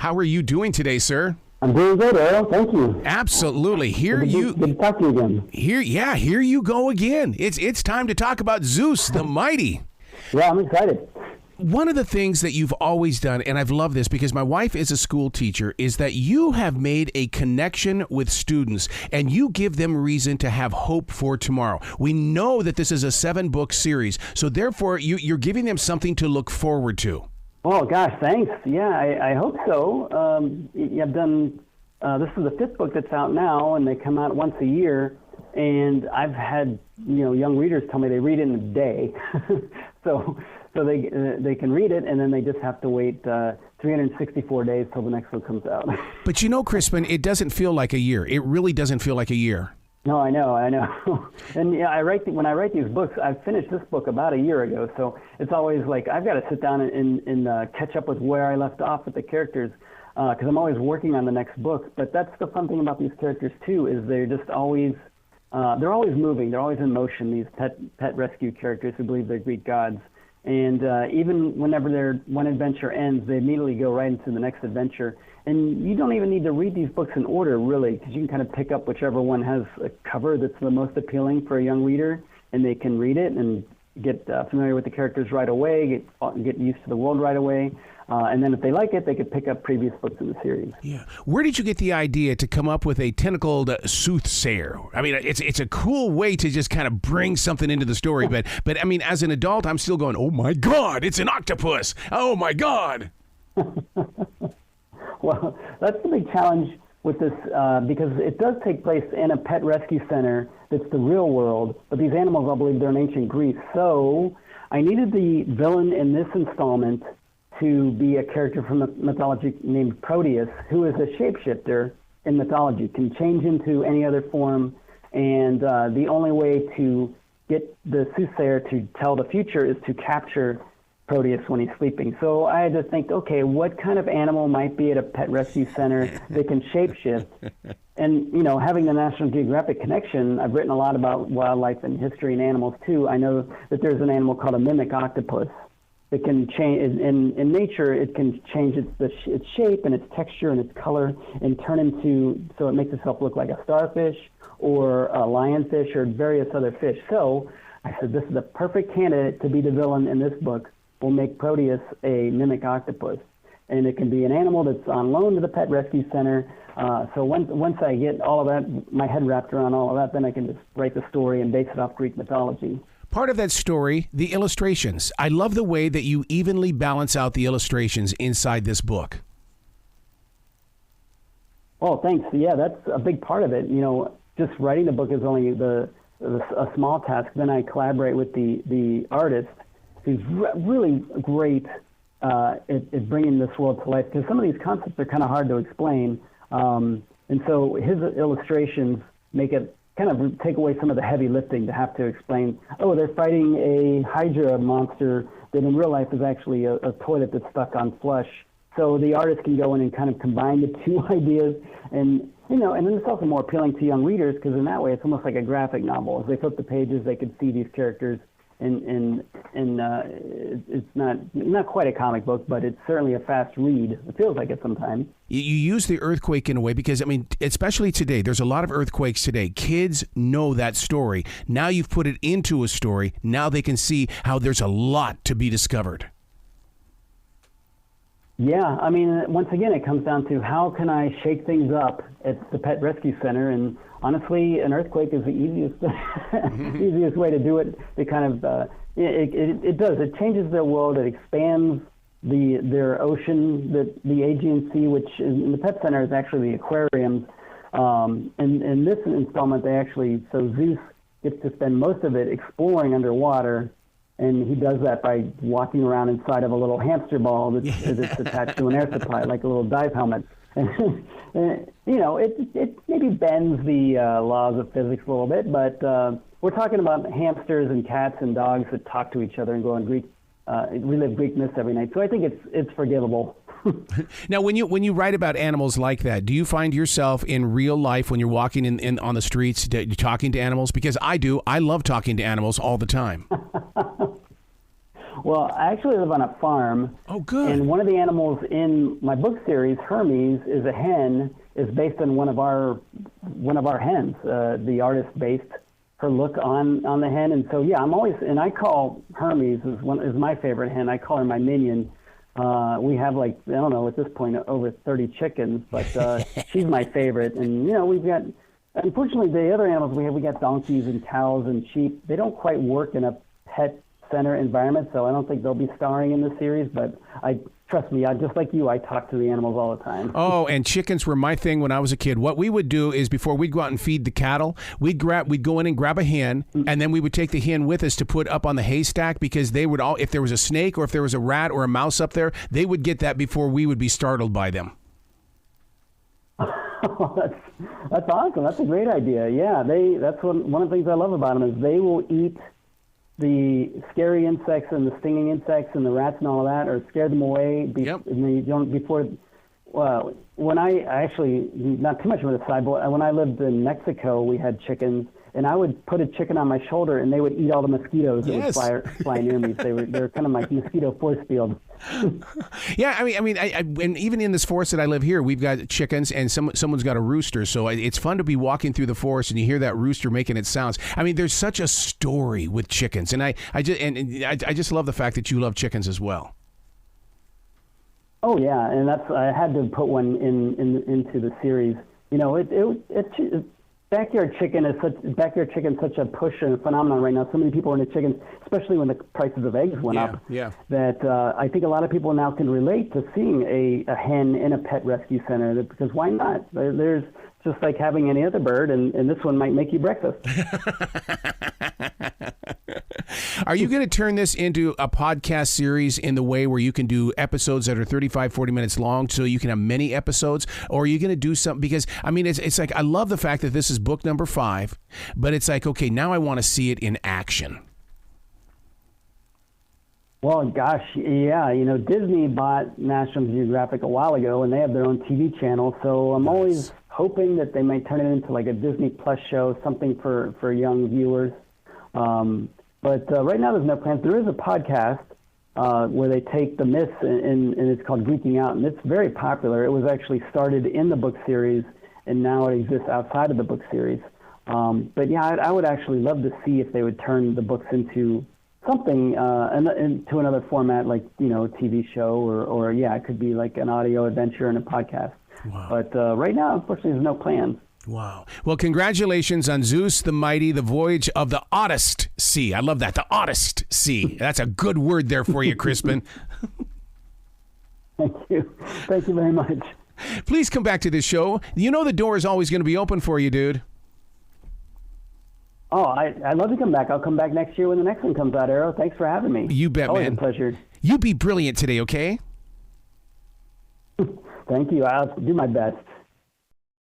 How are you doing today, sir? I'm doing good, Earl. Thank you. Absolutely. Good to talk to you again. Here you go again. It's time to talk about Zeus, the mighty. Yeah, I'm excited. One of the things that you've always done, and I've loved this because my wife is a school teacher, is that you have made a connection with students and you give them reason to have hope for tomorrow. We know that this is a 7-book series, so therefore you're giving them something to look forward to. Oh, gosh, thanks. Yeah, I hope so. I've done, this is the 5th book that's out now, and they come out once a year, and I've had, young readers tell me they read it in a day. So they can read it, and then they just have to wait 364 days till the next one comes out. But Crispin, it doesn't feel like a year. It really doesn't feel like a year. No, I know. And when I write these books, I finished this book about a year ago, so it's always like I've got to sit down and catch up with where I left off with the characters, because I'm always working on the next book. But that's the fun thing about these characters too, is they're just always they're always moving, they're always in motion. These pet rescue characters who believe they're Greek gods. And even whenever their one adventure ends, they immediately go right into the next adventure. And you don't even need to read these books in order, really, because you can kind of pick up whichever one has a cover that's the most appealing for a young reader, and they can read it and get familiar with the characters right away, get used to the world right away. And then if they like it, they could pick up previous books in the series. Yeah. Where did you get the idea to come up with a tentacled soothsayer? I mean, it's a cool way to just kind of bring something into the story. But I mean, as an adult, I'm still going, oh, my God, it's an octopus. Oh, my God. Well, that's the big challenge with this, because it does take place in a pet rescue center that's the real world. But these animals, I believe, they're in ancient Greece. So I needed the villain in this installment to be a character from the mythology named Proteus, who is a shapeshifter in mythology, can change into any other form, and the only way to get the soothsayer to tell the future is to capture Proteus when he's sleeping. So I had to think, okay, what kind of animal might be at a pet rescue center that can shapeshift? And, having the National Geographic connection, I've written a lot about wildlife and history and animals too. I know that there's an animal called a mimic octopus. It can change in nature. It can change its shape and its texture and its color, and turn into, so it makes itself look like a starfish or a lionfish or various other fish. So I said, this is the perfect candidate to be the villain in this book. We'll make Proteus a mimic octopus, and it can be an animal that's on loan to the pet rescue center. So once I get all of that, my head wrapped around all of that, then I can just write the story and base it off Greek mythology. Part of that story, the illustrations. I love the way that you evenly balance out the illustrations inside this book. Oh, thanks. Yeah, that's a big part of it. Just writing the book is only a small task. Then I collaborate with the artist, who's really great at bringing this world to life, because some of these concepts are kind of hard to explain. And so his illustrations make it kind of take away some of the heavy lifting to have to explain, they're fighting a Hydra monster that in real life is actually a toilet that's stuck on flush. So the artist can go in and kind of combine the two ideas, and and then it's also more appealing to young readers, because in that way it's almost like a graphic novel. As they flip the pages, they could see these characters, and it's not quite a comic book, but it's certainly a fast read. It feels like it sometimes. You use the earthquake in a way because, I mean, especially today, there's a lot of earthquakes today. Kids know that story. Now you've put it into a story. Now they can see how there's a lot to be discovered. Yeah, I mean, once again, it comes down to how can I shake things up at the Pet Rescue Center, and honestly, an earthquake is the easiest way to do it. It kind of it does. It changes their world. It expands their ocean, the Aegean Sea, which in the Pet Center is actually the aquariums. And in this installment, so Zeus gets to spend most of it exploring underwater. And he does that by walking around inside of a little hamster ball that's attached to an air supply, like a little dive helmet. And it maybe bends the laws of physics a little bit, but we're talking about hamsters and cats and dogs that talk to each other and go on relive Greek myths every night. So I think it's forgivable. Now, when you write about animals like that, do you find yourself in real life when you're walking in on the streets talking to animals? Because I do. I love talking to animals all the time. Well, I actually live on a farm. Oh, good. And one of the animals in my book series, Hermes, is a hen, is based on one of our hens. The artist based her look on the hen. And so, yeah, and I call Hermes is my favorite hen. I call her my minion. We have I don't know, at this point, over 30 chickens, but she's my favorite. And, we've got, unfortunately, the other animals we got donkeys and cows and sheep. They don't quite work in a pet center environment, so I don't think they'll be starring in the series, but trust me, just like you, I talk to the animals all the time. Oh, and chickens were my thing when I was a kid. What we would do is before we'd go out and feed the cattle, we'd go in and grab a hen, and then we would take the hen with us to put up on the haystack, because they would if there was a snake or if there was a rat or a mouse up there, they would get that before we would be startled by them. That's awesome. That's a great idea. Yeah, that's one of the things I love about them is they will eat the scary insects and the stinging insects and the rats and all of that, or scare them away. When I actually, not too much of a side, but when I lived in Mexico, we had chickens, and I would put a chicken on my shoulder, and they would eat all the mosquitoes that would fly near me. They were kind of like mosquito force field. Yeah, I mean, and even in this forest that I live here, we've got chickens, and someone's got a rooster. So it's fun to be walking through the forest and you hear that rooster making its sounds. I mean, there's such a story with chickens, and I just love the fact that you love chickens as well. Oh yeah, and I had to put one into the series. Backyard chicken is such a push and a phenomenon right now. So many people are into chickens, especially when the prices of eggs went up. Yeah. That I think a lot of people now can relate to seeing a hen in a pet rescue center, because why not? There's just like having any other bird, and this one might make you breakfast. Are you going to turn this into a podcast series in the way where you can do episodes that are 35, 40 minutes long so you can have many episodes? Or are you going to do something? Because, I mean, it's like, I love the fact that this is book number 5, but it's like, okay, now I want to see it in action. Well, gosh, yeah. Disney bought National Geographic a while ago, and they have their own TV channel. So I'm always hoping that they might turn it into like a Disney Plus show, something for young viewers. But right now there's no plans. There is a podcast where they take the myths, and it's called Geeking Out, and it's very popular. It was actually started in the book series, and now it exists outside of the book series. But yeah, I would actually love to see if they would turn the books into something, into another format, like, TV show, or it could be like an audio adventure and a podcast. Wow. But right now, unfortunately, there's no plans. Wow. Well, congratulations on Zeus the Mighty, the Voyage of the Oddest Sea. I love that, the Oddest Sea. That's a good word there for you, Crispin. Thank you. Thank you very much. Please come back to this show. The door is always going to be open for you, dude. Oh, I'd love to come back. I'll come back next year when the next one comes out, Arrow. Thanks for having me. You bet, always man. A pleasure. You be brilliant today, okay? Thank you. I'll do my best.